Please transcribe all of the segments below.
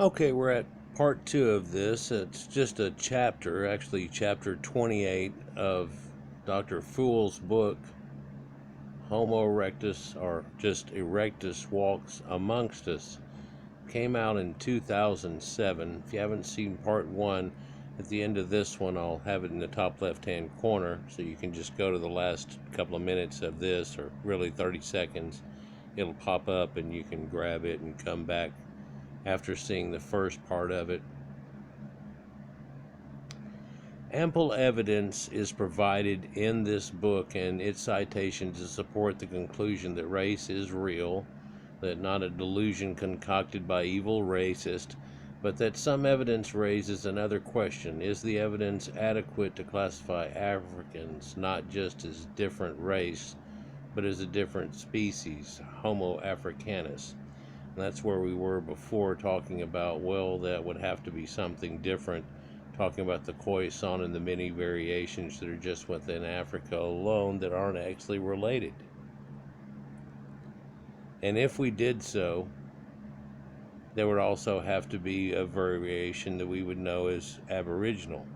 Okay, we're at part 2 of this. It's just a chapter, actually chapter 28 of Dr. Foole's book, Homo Erectus, or just Erectus Walks Amongst Us. Came out in 2007. If you haven't seen part 1, at the end of this one I'll have it in the top left-hand corner, so you can just go to the last couple of minutes of this, or really 30 seconds. It'll pop up and you can grab it and come back after seeing the first part of it. Ample evidence is provided in this book and its citation to support the conclusion that race is real, that not a delusion concocted by evil racists, but that some evidence raises another question. Is the evidence adequate to classify Africans not just as different race, but as a different species, Homo africanus? And that's where we were before, talking about, well, that would have to be something different, talking about the Khoisan and the many variations that are just within Africa alone that aren't actually related. And if we did so, there would also have to be a variation that we would know as Aboriginal.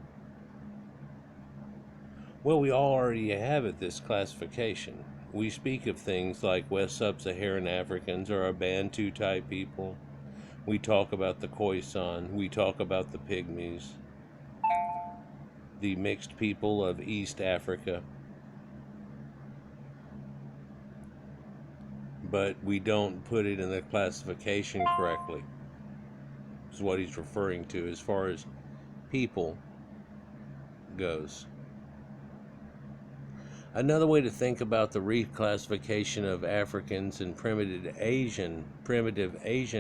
Well, we already have it, this classification. We speak of things like West Sub-Saharan Africans or a Bantu type people. We talk about the Khoisan. We talk about the Pygmies, the mixed people of East Africa. But we don't put it in the classification correctly, is what he's referring to as far as people goes. Another way to think about the reclassification of Africans and primitive Asian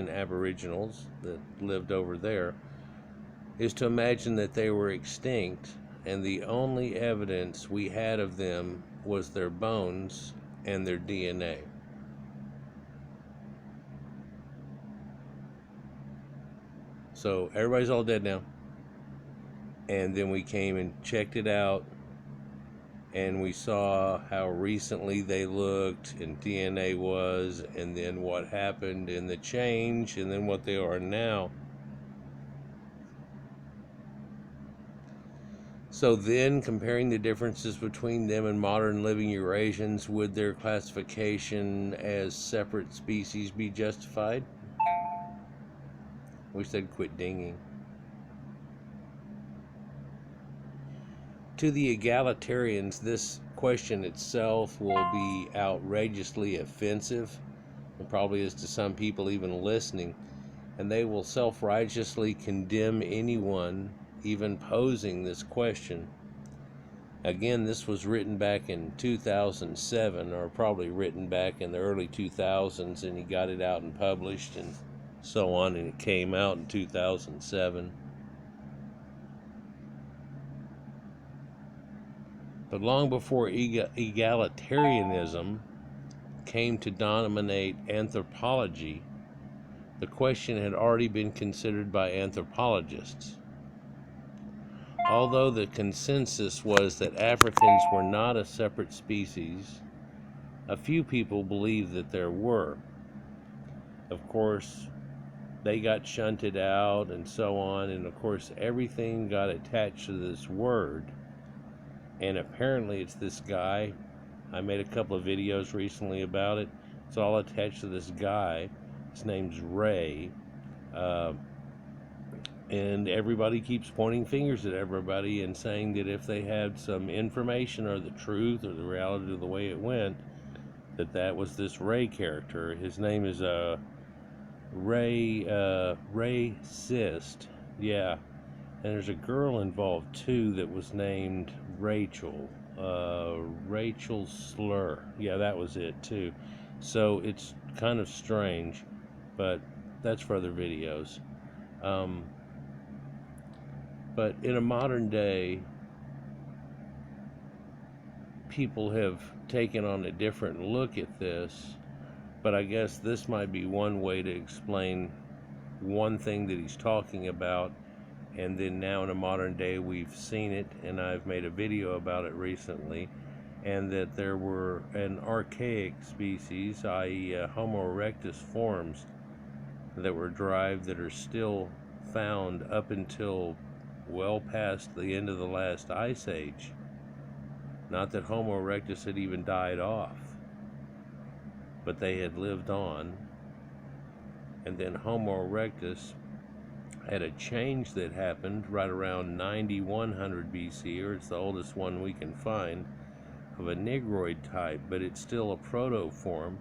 Aboriginals that lived over there is to imagine that they were extinct and the only evidence we had of them was their bones and their DNA. So everybody's all dead now. And then we came and checked it out, and we saw how recently they looked and DNA was, and then what happened in the change, and then what they are now. So then, comparing the differences between them and modern living Eurasians, would their classification as separate species be justified? Wish they'd quit dinging. To the egalitarians, this question itself will be outrageously offensive, and probably is to some people even listening, and they will self-righteously condemn anyone even posing this question. Again, this was written back in 2007, or probably written back in the early 2000s, and he got it out and published and so on, and it came out in 2007. But long before egalitarianism came to dominate anthropology, the question had already been considered by anthropologists. Although the consensus was that Africans were not a separate species, a few people believed that there were. Of course, they got shunted out and so on, and of course everything got attached to this word. And apparently it's this guy. I made a couple of videos recently about it. It's all attached to this guy. His name's Ray. And everybody keeps pointing fingers at everybody and saying that if they had some information or the truth or the reality of the way it went, that was this Ray character. His name is Ray Sist. Yeah. And there's a girl involved too that was named Rachel. Rachel Slur. Yeah, that was it too. So it's kind of strange, but that's for other videos. But in a modern day, people have taken on a different look at this, but I guess this might be one way to explain one thing that he's talking about. And then now in a modern day, we've seen it, and I've made a video about it recently, and that there were an archaic species, i.e. Homo erectus forms, that were derived that are still found up until well past the end of the last ice age. Not that Homo erectus had even died off, but they had lived on. And then Homo erectus had a change that happened right around 9100 BC, or it's the oldest one we can find, of a Negroid type, but it's still a protoform,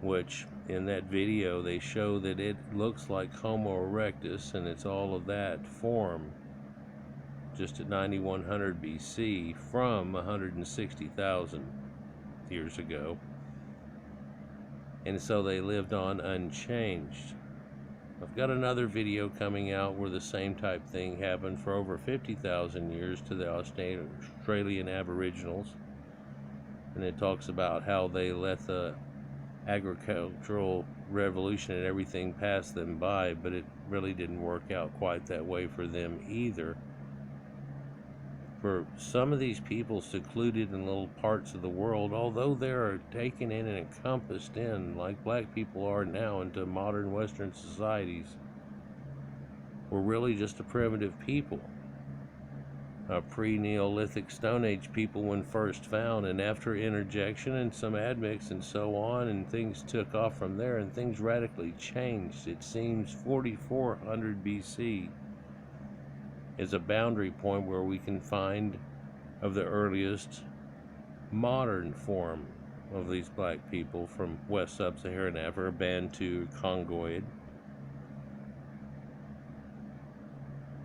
which in that video they show that it looks like Homo erectus, and it's all of that form just at 9100 BC from 160,000 years ago. And so they lived on unchanged. I've got another video coming out where the same type thing happened for over 50,000 years to the Australian Aboriginals. And it talks about how they let the agricultural revolution and everything pass them by, but it really didn't work out quite that way for them either. For some of these people secluded in little parts of the world, although they are taken in and encompassed in, like black people are now, into modern Western societies, were really just a primitive people. Pre-Neolithic Stone Age people when first found, and after interjection and some admix and so on, and things took off from there, and things radically changed. It seems 4400 BC is a boundary point where we can find of the earliest modern form of these black people from West Sub-Saharan Africa, Bantu, Congoid.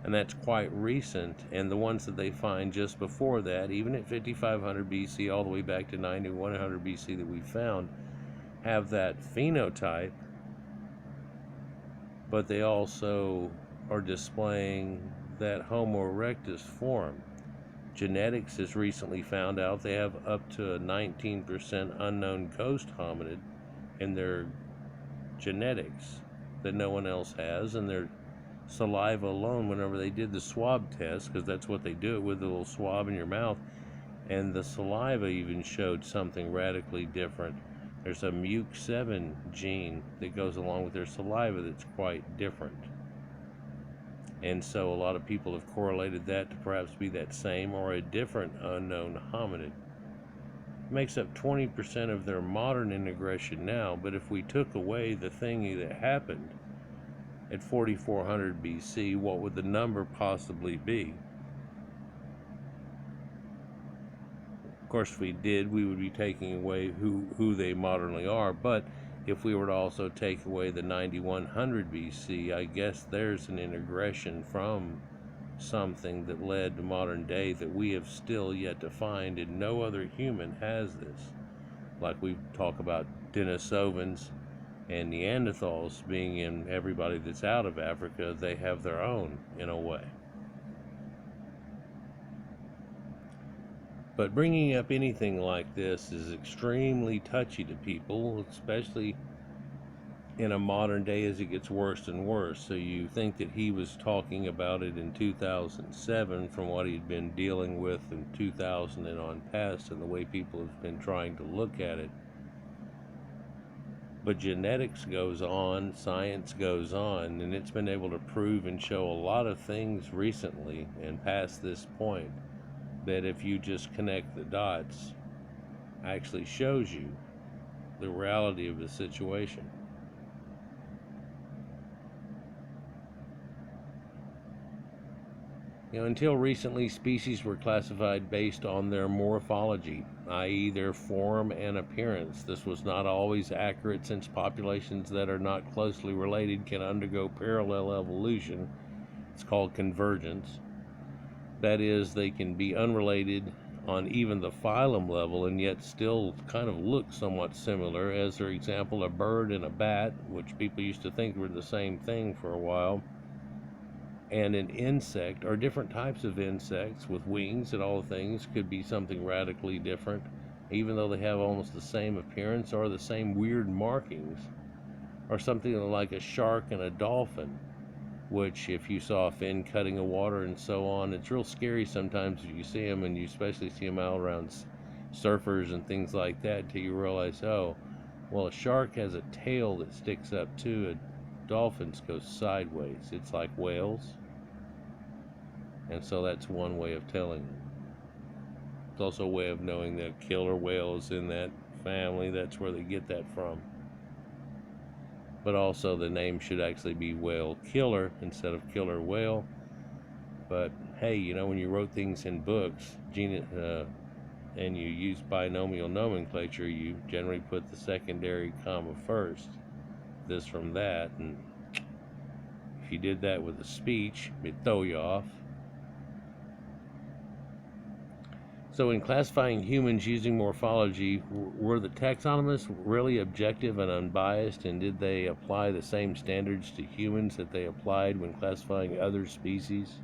And that's quite recent, and the ones that they find just before that, even at 5500 BC all the way back to 9100 BC that we found, have that phenotype, but they also are displaying that Homo erectus form. Genetics has recently found out they have up to a 19% unknown ghost hominid in their genetics that no one else has, and their saliva alone, whenever they did the swab test, because that's what they do it with, a little swab in your mouth, and the saliva even showed something radically different. There's a MUC7 gene that goes along with their saliva that's quite different. And so a lot of people have correlated that to perhaps be that same or a different unknown hominid. It makes up 20% of their modern integration now, but if we took away the thingy that happened at 4400 BC, what would the number possibly be? Of course, if we did, we would be taking away who they modernly are, but if we were to also take away the 9100 BC, I guess there's an integration from something that led to modern day that we have still yet to find, and no other human has this. Like we talk about Denisovans and Neanderthals being in everybody that's out of Africa, they have their own in a way. But bringing up anything like this is extremely touchy to people, especially in a modern day as it gets worse and worse. So you think that he was talking about it in 2007 from what he'd been dealing with in 2000 and on past, and the way people have been trying to look at it. But genetics goes on, science goes on, and it's been able to prove and show a lot of things recently and past this point that if you just connect the dots, actually shows you the reality of the situation. Until recently, species were classified based on their morphology, i.e. their form and appearance. This was not always accurate, since populations that are not closely related can undergo parallel evolution. It's called convergence. That is, they can be unrelated on even the phylum level and yet still kind of look somewhat similar, as for example a bird and a bat, which people used to think were the same thing for a while, and an insect, or different types of insects with wings and all things, could be something radically different, even though they have almost the same appearance or the same weird markings, or something like a shark and a dolphin, which if you saw a fin cutting a water and so on, it's real scary sometimes if you see them, and you especially see them out around surfers and things like that, until you realize, oh, well, a shark has a tail that sticks up to it, dolphins go sideways. It's like whales. And so that's one way of telling them. It's also a way of knowing that killer whale is in that family. That's where they get that from. But also the name should actually be whale killer instead of killer whale. But hey, you know, when you wrote things in books, and you use binomial nomenclature, you generally put the secondary comma first. This from that, and if you did that with a speech, it'd throw you off. So in classifying humans using morphology, were the taxonomists really objective and unbiased, and did they apply the same standards to humans that they applied when classifying other species?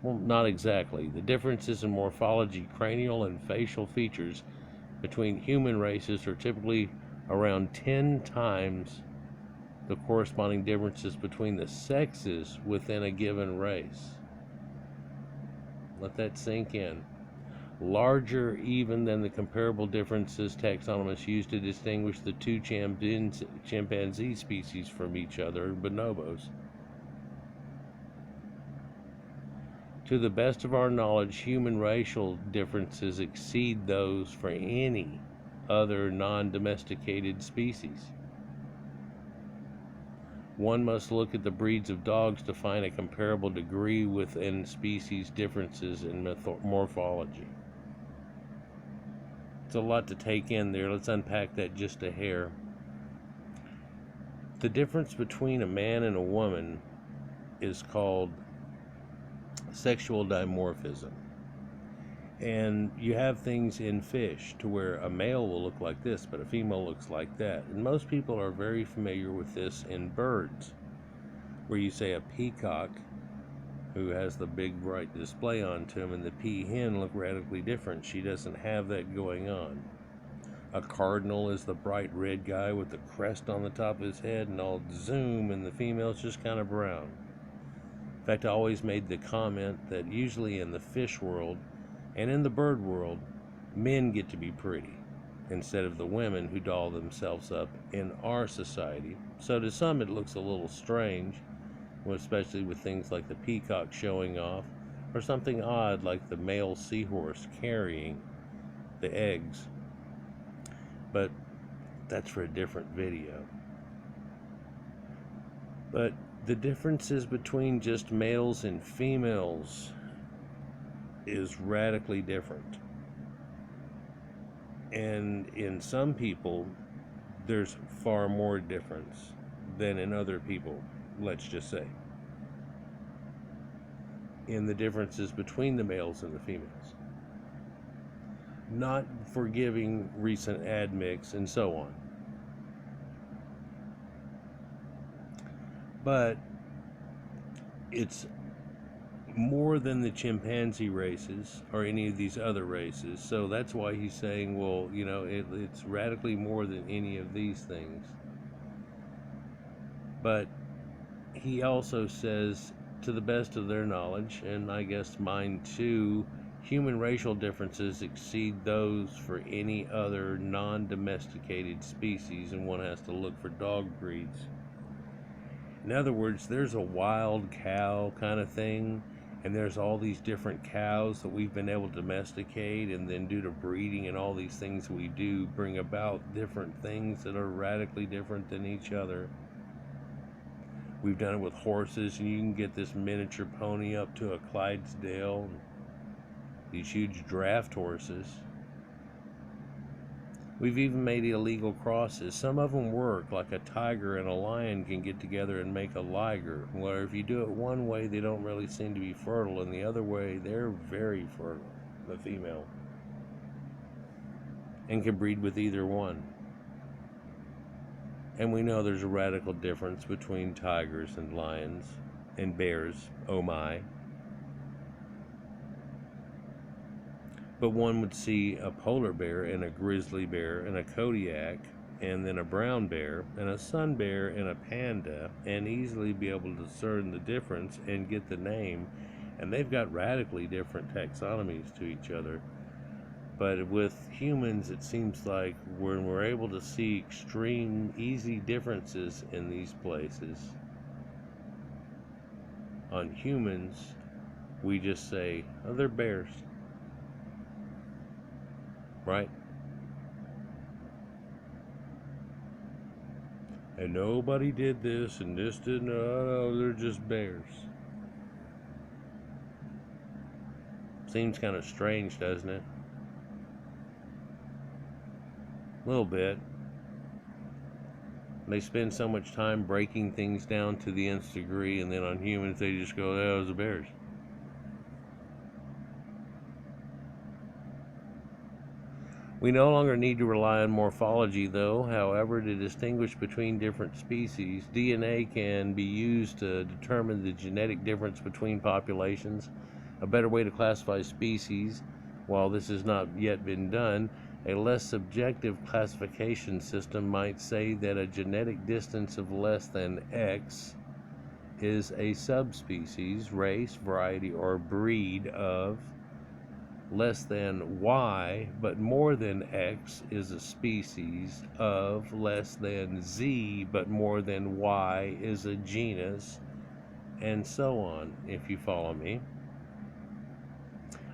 Well, not exactly. The differences in morphology, cranial and facial features between human races are typically around 10 times the corresponding differences between the sexes within a given race. Let that sink in. Larger even than the comparable differences taxonomists use to distinguish the two chimpanzee species from each other, bonobos. To the best of our knowledge, human racial differences exceed those for any other non-domesticated species. One must look at the breeds of dogs to find a comparable degree within species differences in morphology. It's a lot to take in there. Let's unpack that just a hair. The difference between a man and a woman is called sexual dimorphism. And you have things in fish to where a male will look like this, but a female looks like that. And most people are very familiar with this in birds, where you say a peacock, who has the big bright display onto him, and the peahen look radically different. She doesn't have that going on. A cardinal is the bright red guy with the crest on the top of his head and all zoom, and the female's just kind of brown. In fact, I always made the comment that usually in the fish world and in the bird world, men get to be pretty instead of the women who doll themselves up in our society. So to some it looks a little strange, especially with things like the peacock showing off, or something odd like the male seahorse carrying the eggs. But that's for a different video. But the differences between just males and females is radically different. And in some people, there's far more difference than in other people, let's just say, in the differences between the males and the females. Not forgiving recent admix and so on. But it's more than the chimpanzee races or any of these other races. So that's why he's saying, well, you know, it's radically more than any of these things. But he also says, to the best of their knowledge, and I guess mine too, human racial differences exceed those for any other non-domesticated species, and one has to look for dog breeds. In other words, there's a wild cow kind of thing, and there's all these different cows that we've been able to domesticate, and then due to breeding and all these things we do, bring about different things that are radically different than each other. We've done it with horses, and you can get this miniature pony up to a Clydesdale, these huge draft horses. We've even made illegal crosses. Some of them work, like a tiger and a lion can get together and make a liger, where if you do it one way, they don't really seem to be fertile, and the other way, they're very fertile, the female, and can breed with either one. And we know there's a radical difference between tigers and lions and bears, oh my. But one would see a polar bear and a grizzly bear and a Kodiak, and then a brown bear and a sun bear and a panda, and easily be able to discern the difference and get the name. And they've got radically different taxonomies to each other. But with humans, it seems like when we're able to see extreme, easy differences in these places, on humans, we just say, oh, they're bears, right? And nobody did this, and this didn't, oh, they're just bears. Seems kind of strange, doesn't it? A little bit. They spend so much time breaking things down to the nth degree, and then on humans they just go, oh, those are bears. We no longer need to rely on morphology, though. However, to distinguish between different species, DNA can be used to determine the genetic difference between populations. A better way to classify species, while this has not yet been done, a less subjective classification system might say that a genetic distance of less than X is a subspecies, race, variety, or breed of less than Y, but more than X is a species of less than Z, but more than Y is a genus, and so on, if you follow me.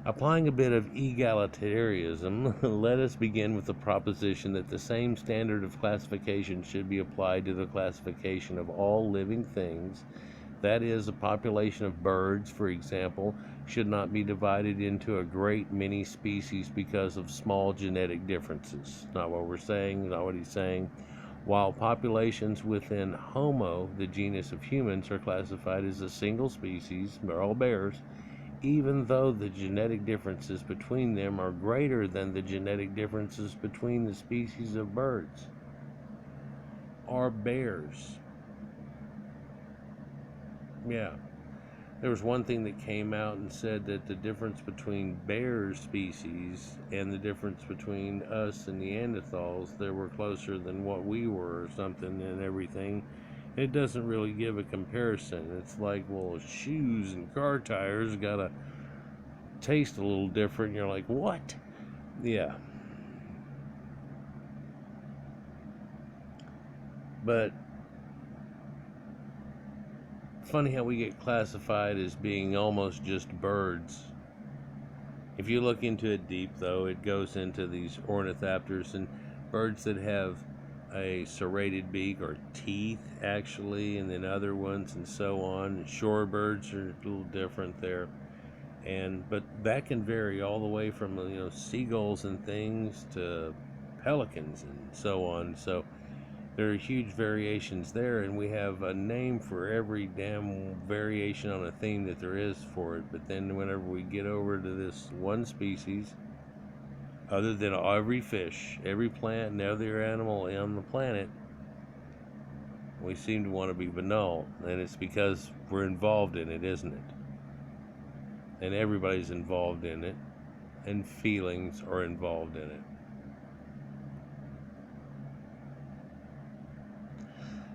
Applying a bit of egalitarianism, let us begin with the proposition that the same standard of classification should be applied to the classification of all living things. That is, a population of birds, for example, should not be divided into a great many species because of small genetic differences. Not what we're saying, not what he's saying. While populations within Homo, the genus of humans, are classified as a single species, they're all bears, even though the genetic differences between them are greater than the genetic differences between the species of birds, are bears. Yeah. There was one thing that came out and said that the difference between bear species and the difference between us and Neanderthals, they were closer than what we were or something and everything. It doesn't really give a comparison. It's like, well, shoes and car tires gotta taste a little different. You're like, what? Yeah. But funny how we get classified as being almost just birds. If you look into it deep, though, it goes into these ornithopters and birds that have a serrated beak or teeth, actually, and then other ones and so on. Shorebirds are a little different there. But that can vary all the way from seagulls and things to pelicans and so on. So there are huge variations there, and we have a name for every damn variation on a theme that there is for it. But then whenever we get over to this one species, other than every fish, every plant, and every animal on the planet, we seem to want to be banal. And it's because we're involved in it, isn't it? And everybody's involved in it, and feelings are involved in it.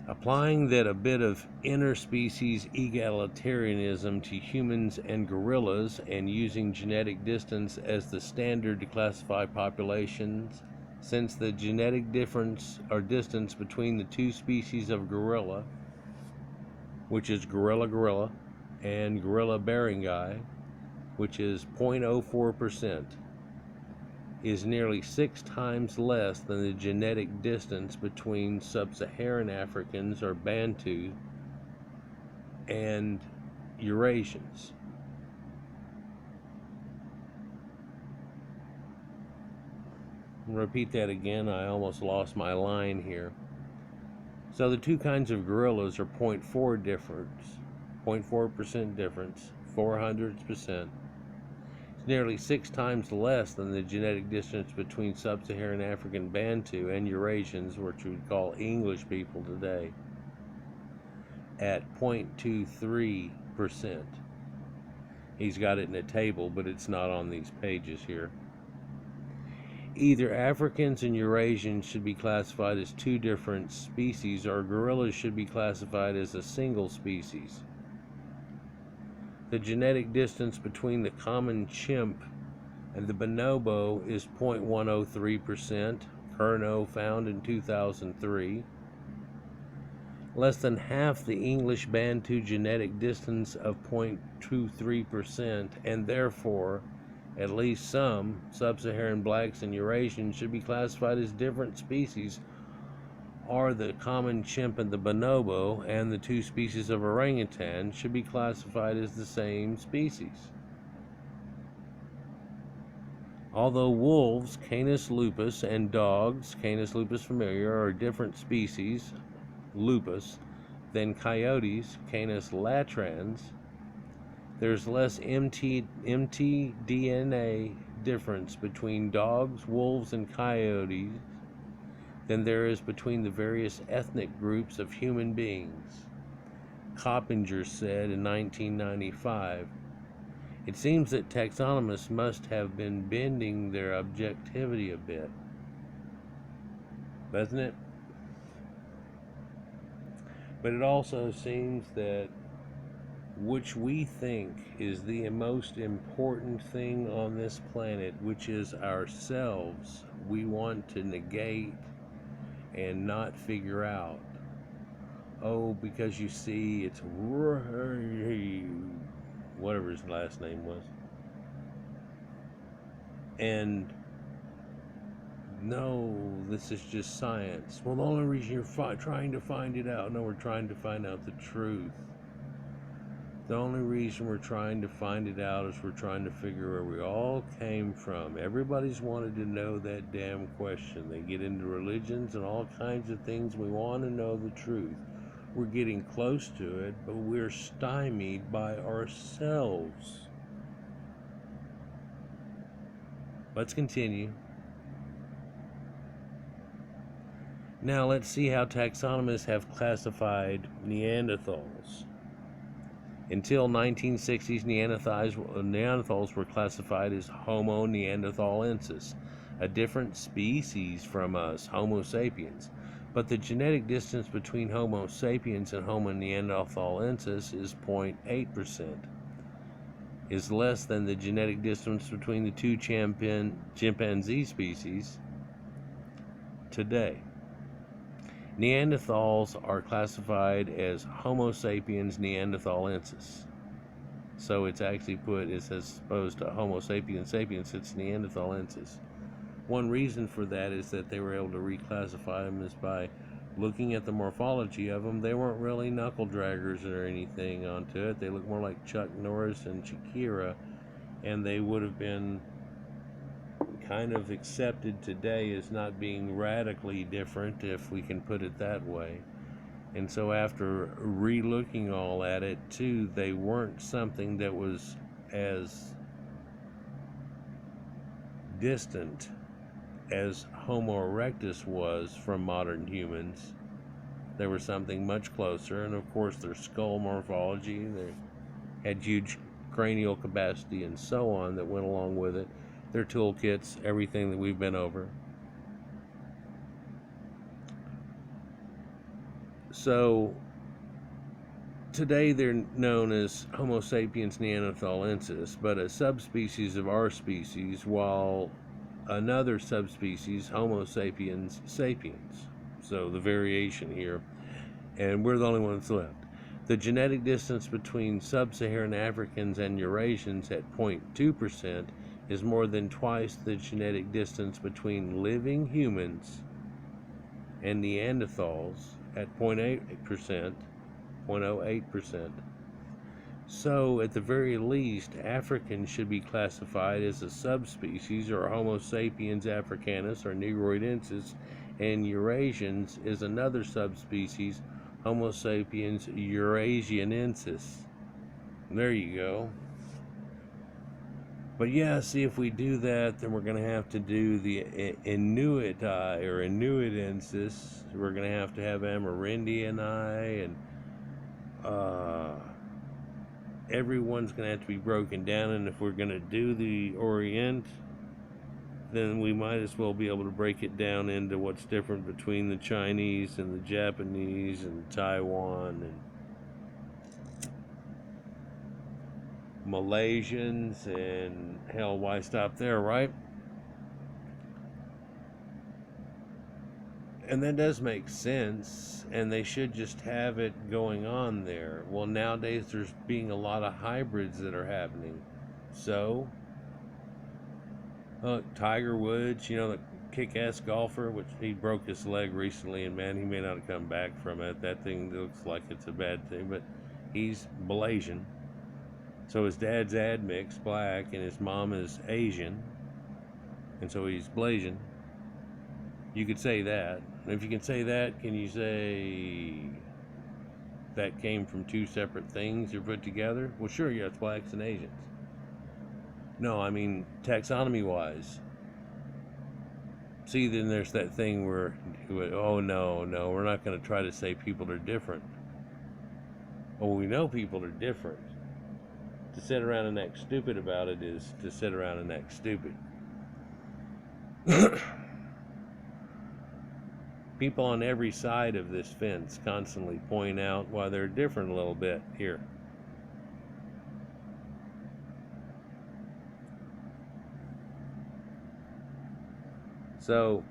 Applying that a bit of interspecies egalitarianism to humans and gorillas, and using genetic distance as the standard to classify populations, since the genetic difference or distance between the two species of gorilla, which is gorilla and gorilla beringi, which is 0.04%, is nearly 6 times less than the genetic distance between sub-Saharan Africans or Bantu and Eurasians. I'll repeat that again, I almost lost my line here. So the two kinds of gorillas are 0.4% difference, 0.04%. Nearly 6 times less than the genetic distance between sub-Saharan African Bantu and Eurasians, which we would call English people today, at 0.23%. He's got it in a table, but it's not on these pages here. Either Africans and Eurasians should be classified as two different species, or gorillas should be classified as a single species. The genetic distance between the common chimp and the bonobo is 0.103%, Kerno found in 2003. Less than half the English Bantu genetic distance of 0.23%, and therefore at least some sub-Saharan blacks and Eurasians should be classified as different species, are the common chimp and the bonobo, and the two species of orangutan should be classified as the same species. Although wolves, Canis lupus, and dogs, Canis lupus familiar, are different species, lupus, than coyotes, Canis latrans, there's less mtDNA difference between dogs, wolves, and coyotes than there is between the various ethnic groups of human beings, Coppinger said in 1995. It seems that taxonomists must have been bending their objectivity a bit, doesn't it? But it also seems that which we think is the most important thing on this planet, which is ourselves, we want to negate and not figure out. Oh, because you see, it's whatever his last name was. And no, this is just science. Well, the only reason you're trying to find it out, no, we're trying to find out the truth. The only reason we're trying to find it out is we're trying to figure where we all came from. Everybody's wanted to know that damn question. They get into religions and all kinds of things. We want to know the truth. We're getting close to it, but we're stymied by ourselves. Let's continue. Now let's see how taxonomists have classified Neanderthals. Until 1960s, Neanderthals were classified as Homo neanderthalensis, a different species from us, Homo sapiens. But the genetic distance between Homo sapiens and Homo neanderthalensis is 0.8%, is less than the genetic distance between the two chimpanzee species today. Neanderthals are classified as Homo sapiens neanderthalensis. So it's actually put as opposed to Homo sapiens sapiens, it's Neanderthalensis. One reason for that is that they were able to reclassify them is by looking at the morphology of them. They weren't really knuckle draggers or anything onto it. They look more like Chuck Norris and Shakira, and they would have been kind of accepted today as not being radically different, if we can put it that way. And so after re-looking all at it too, they weren't something that was as distant as Homo erectus was from modern humans. They were something much closer, and of course their skull morphology, they had huge cranial capacity and so on that went along with it. Their toolkits, everything that we've been over. So today they're known as Homo sapiens neanderthalensis, but a subspecies of our species, while another subspecies, Homo sapiens sapiens. So the variation here, and we're the only ones left. The genetic distance between sub-Saharan Africans and Eurasians at 0.2% is more than twice the genetic distance between living humans and Neanderthals at 0.08%. So, at the very least, Africans should be classified as a subspecies, or Homo sapiens africanus or negroidensis, and Eurasians is another subspecies, Homo sapiens eurasianensis. There you go. But yeah, see, if we do that, then we're going to have to do the Inuiti or Inuitensis. We're going to have Amerindiani, and everyone's going to have to be broken down. And if we're going to do the Orient, then we might as well be able to break it down into what's different between the Chinese and the Japanese and Taiwan. And Malaysians, and hell, why stop there, right? And that does make sense, and they should just have it going on there. Well, nowadays there's being a lot of hybrids that are happening. So, Tiger Woods, the kick-ass golfer, which he broke his leg recently, and man, he may not come back from it. That thing looks like it's a bad thing, but he's Malaysian. So his dad's admixed black, and his mom is Asian, and so he's Blasian. You could say that. And if you can say that, can you say that came from two separate things you're put together? Well, sure, yeah, it's blacks and Asians. No, I mean taxonomy-wise. See, then there's that thing where, oh no, we're not going to try to say people are different. Oh, we know people are different. To sit around and act stupid about it is to sit around and act stupid. People on every side of this fence constantly point out why they're different a little bit here. So,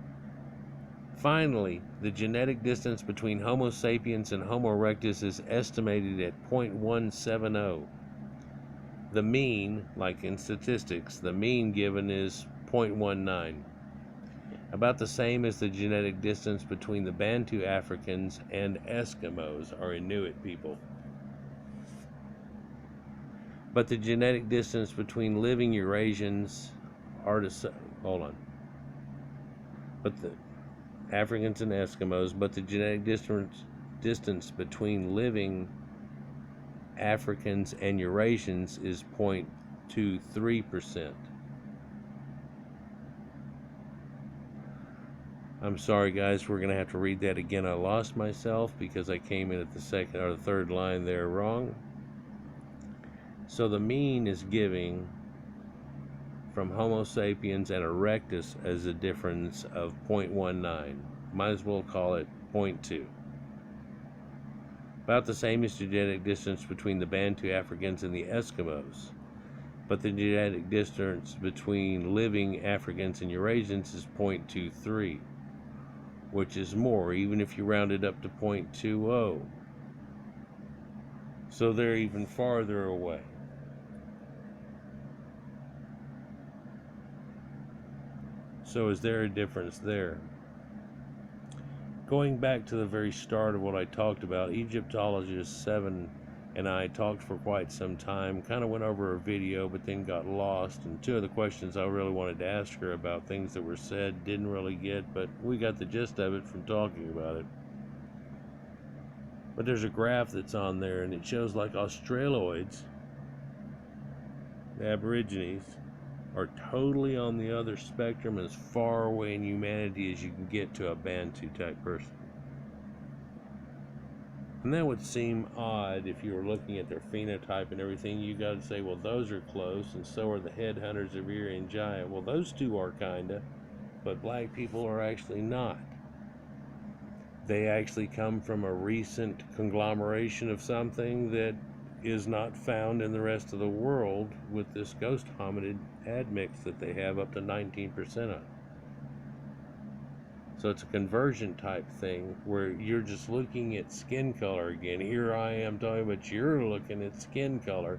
finally, the genetic distance between Homo sapiens and Homo erectus is estimated at 0.170. The mean, like in statistics, the mean given is 0.19. About the same as the genetic distance between the Bantu Africans and Eskimos, or Inuit people. But the genetic distance between living Eurasians are but the Africans and Eskimos, but the genetic distance between living Africans and Eurasians is 0.23%. I'm sorry, guys, we're going to have to read that again. I lost myself because I came in at the second or the third line there wrong. So the mean is giving from Homo sapiens and Erectus as a difference of 0.19. Might as well call it 0.2. About the same as the genetic distance between the Bantu Africans and the Eskimos. But the genetic distance between living Africans and Eurasians is 0.23. Which is more, even if you round it up to 0.20. So they're even farther away. So is there a difference there? Going back to the very start of what I talked about, Egyptologist 7 and I talked for quite some time, kind of went over a video, but then got lost. And two of the questions I really wanted to ask her about things that were said didn't really get, but we got the gist of it from talking about it. But there's a graph that's on there, and it shows like Australoids, the Aborigines, are totally on the other spectrum, as far away in humanity as you can get to a Bantu type person. And that would seem odd if you were looking at their phenotype and everything. You got to say, well, those are close, and so are the headhunters of Irian Giant. Well, those two are kinda, but black people are actually not. They actually come from a recent conglomeration of something that is not found in the rest of the world with this ghost hominid admix that they have up to 19% of. So it's a conversion type thing where you're just looking at skin color again. Here I am talking about you're looking at skin color.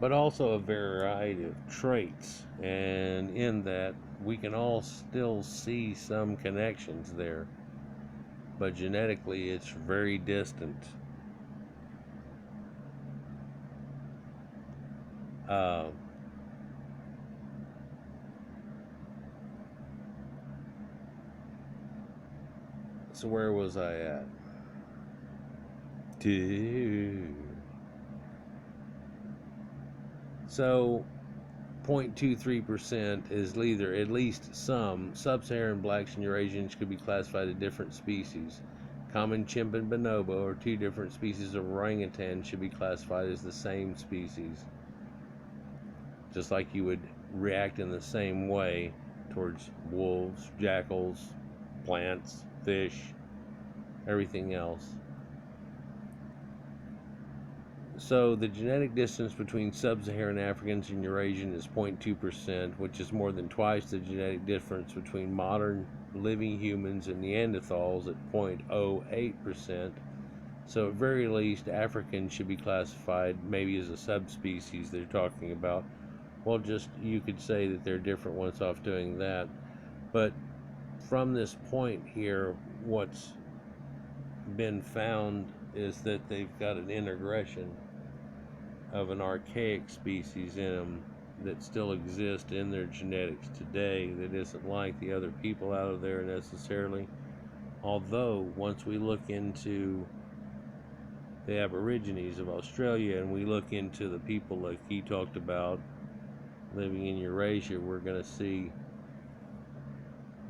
But also a variety of traits. And in that, we can all still see some connections there. But genetically, it's very distant. So where was I at? So 0.23% is either at least some sub-Saharan blacks and Eurasians could be classified as different species. Common chimp and bonobo, or two different species of orangutan, should be classified as the same species. Just like you would react in the same way towards wolves, jackals, plants, fish. everything else. So the genetic distance between sub-Saharan Africans and Eurasian is 0.2%, which is more than twice the genetic difference between modern living humans and Neanderthals at 0.08%. So at very least, Africans should be classified maybe as a subspecies they're talking about. Well, just you could say that they're different once off doing that. But from this point here, what's been found is that they've got an integration of an archaic species in them that still exist in their genetics today that isn't like the other people out of there necessarily. Although, once we look into the Aborigines of Australia and we look into the people like he talked about living in Eurasia, we're going to see,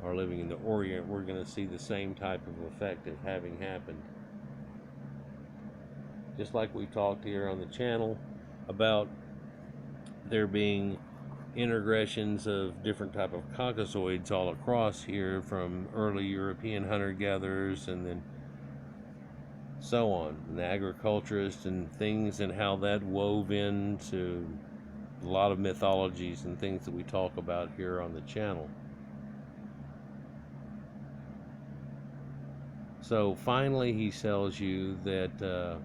or living in the Orient, we're going to see the same type of effect of having happened. Just like we talked here on the channel about there being intergressions of different type of caucasoids all across here from early European hunter-gatherers and then so on, and agriculturists and things, and how that wove into a lot of mythologies and things that we talk about here on the channel. So finally he tells you that the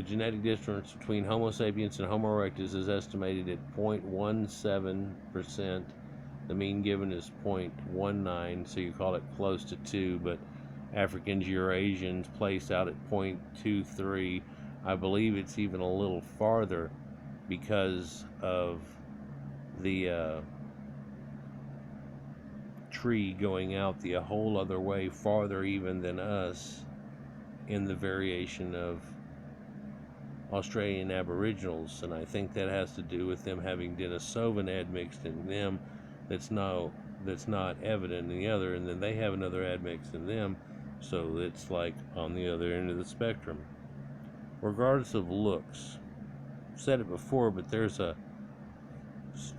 genetic difference between Homo sapiens and Homo erectus is estimated at 0.17%. The mean given is 0.19, so you call it close to 2, but Africans, Eurasians place out at 0.23. I believe it's even a little farther because of the tree going out the whole other way, farther even than us, in the variation of Australian Aboriginals, and I think that has to do with them having Denisovan admixed in them that's not evident in the other, and then they have another admixed in them, so it's like on the other end of the spectrum. Regardless of looks, I've said it before, but there's a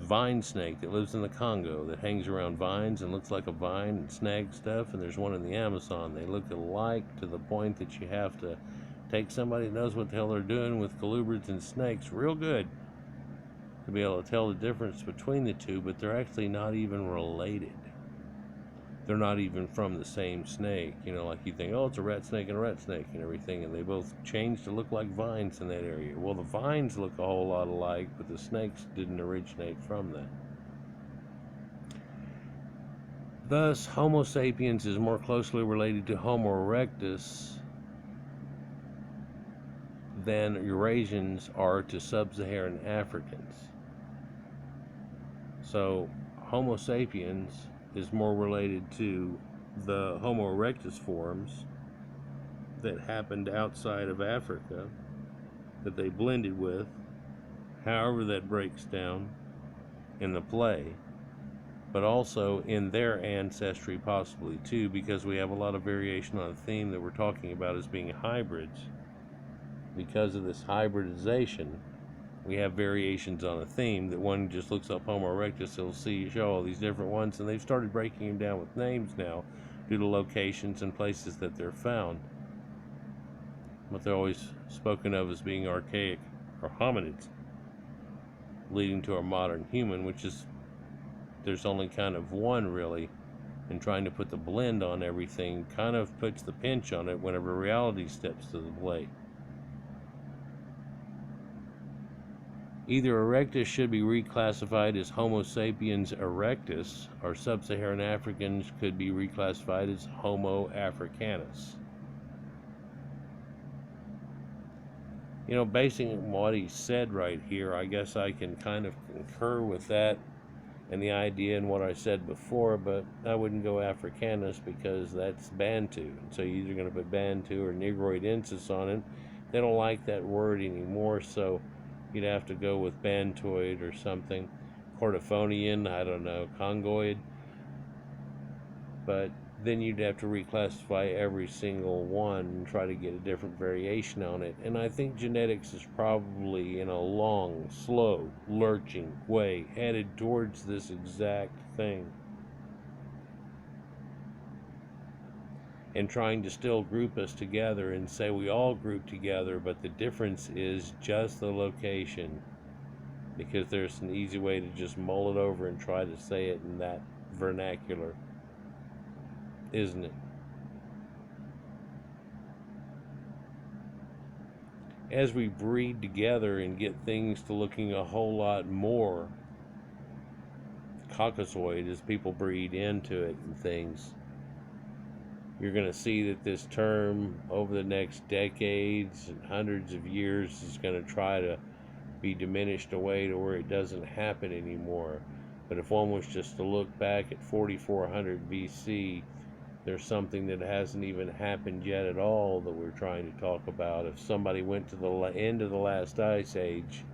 vine snake that lives in the Congo that hangs around vines and looks like a vine and snags stuff, and there's one in the Amazon. They look alike to the point that you have to take somebody that knows what the hell they're doing with colubrids and snakes real good to be able to tell the difference between the two, but they're actually not even related. They're not even from the same snake. You know, like you think, oh, it's a rat snake and a rat snake and everything, and they both change to look like vines in that area. Well, the vines look a whole lot alike, but the snakes didn't originate from that. Thus, Homo sapiens is more closely related to Homo erectus than Eurasians are to sub-Saharan Africans. So Homo sapiens is more related to the Homo erectus forms that happened outside of Africa that they blended with, however that breaks down in the play, but also in their ancestry possibly too, because we have a lot of variation on a theme that we're talking about as being hybrids. Because of this hybridization, we have variations on a theme that one just looks up Homo erectus, he'll show all these different ones, and they've started breaking them down with names now due to locations and places that they're found. But they're always spoken of as being archaic or hominids, leading to a modern human, which is, there's only kind of one really, and trying to put the blend on everything kind of puts the pinch on it whenever reality steps to the plate. Either Erectus should be reclassified as Homo sapiens erectus, or sub-Saharan Africans could be reclassified as Homo africanus. You know, basing on what he said right here, I guess I can kind of concur with that and the idea and what I said before, but I wouldn't go Africanus because that's Bantu. So you're either going to put Bantu or Negroidensis on it. They don't like that word anymore, so you'd have to go with Bantoid or something. Cordophonian, I don't know, Congoid. But then you'd have to reclassify every single one and try to get a different variation on it. And I think genetics is probably in a long, slow, lurching way headed towards this exact thing. and trying to still group us together and say we all group together, but the difference is just the location, because there's an easy way to just mull it over and try to say it in that vernacular, isn't it? As we breed together and get things to looking a whole lot more Caucasoid as people breed into it and things, you're going to see that this term over the next decades and hundreds of years is going to try to be diminished away to where it doesn't happen anymore. But if one was just to look back at 4400 BC, there's something that hasn't even happened yet at all that we're trying to talk about. If somebody went to the end of the last ice age,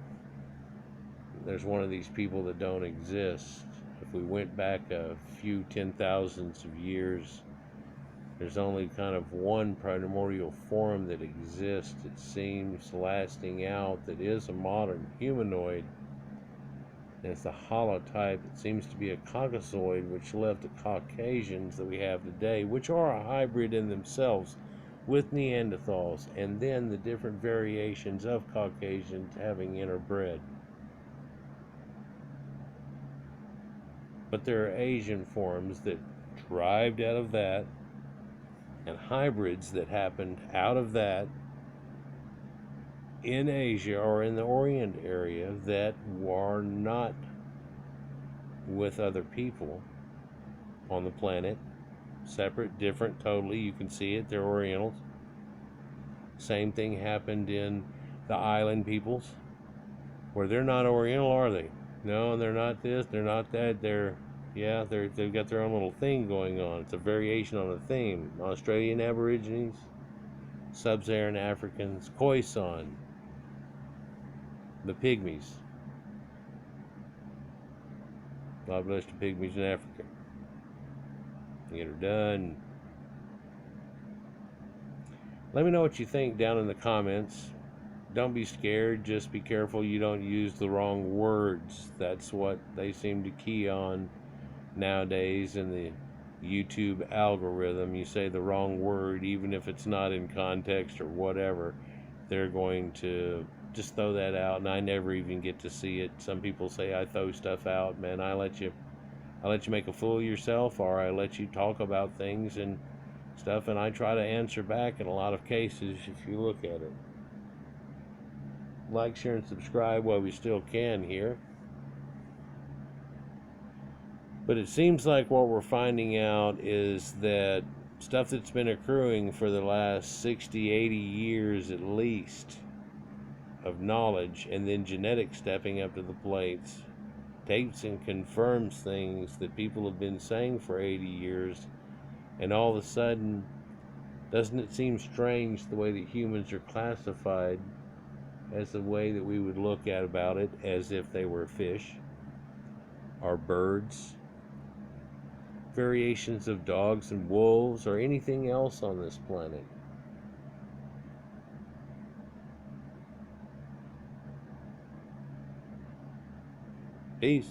there's one of these people that don't exist. If we went back a few 10,000s of years, there's only kind of one primordial form that exists, it seems, lasting out, that is a modern humanoid. And it's a holotype. It seems to be a Caucasoid, which left the Caucasians that we have today, which are a hybrid in themselves with Neanderthals, and then the different variations of Caucasians having interbred. But there are Asian forms that derived out of that, and hybrids that happened out of that in Asia or in the Orient area that are not with other people on the planet. Separate, different, totally. You can see it. They're Orientals. Same thing happened in the island peoples, where they're not Oriental, are they? No, they're not this, they're not that. They've got their own little thing going on. It's a variation on a theme. Australian Aborigines, Sub-Saharan Africans, Khoisan, the Pygmies. God bless the Pygmies in Africa. Get her done. Let me know what you think down in the comments. Don't be scared, just be careful you don't use the wrong words. That's what they seem to key on nowadays in the YouTube algorithm. You say the wrong word, even if it's not in context or whatever, they're going to just throw that out, and I never even get to see it. Some people say I throw stuff out. Man, I let you make a fool of yourself, or I let you talk about things and stuff, and I try to answer back in a lot of cases if you look at it. Like, share, and subscribe while we still can here. But it seems like what we're finding out is that stuff that's been accruing for the last 60, 80 years at least of knowledge, and then genetics stepping up to the plates, takes and confirms things that people have been saying for 80 years, and all of a sudden, doesn't it seem strange the way that humans are classified as the way that we would look at about it, as if they were fish or birds, variations of dogs and wolves, or anything else on this planet. Peace.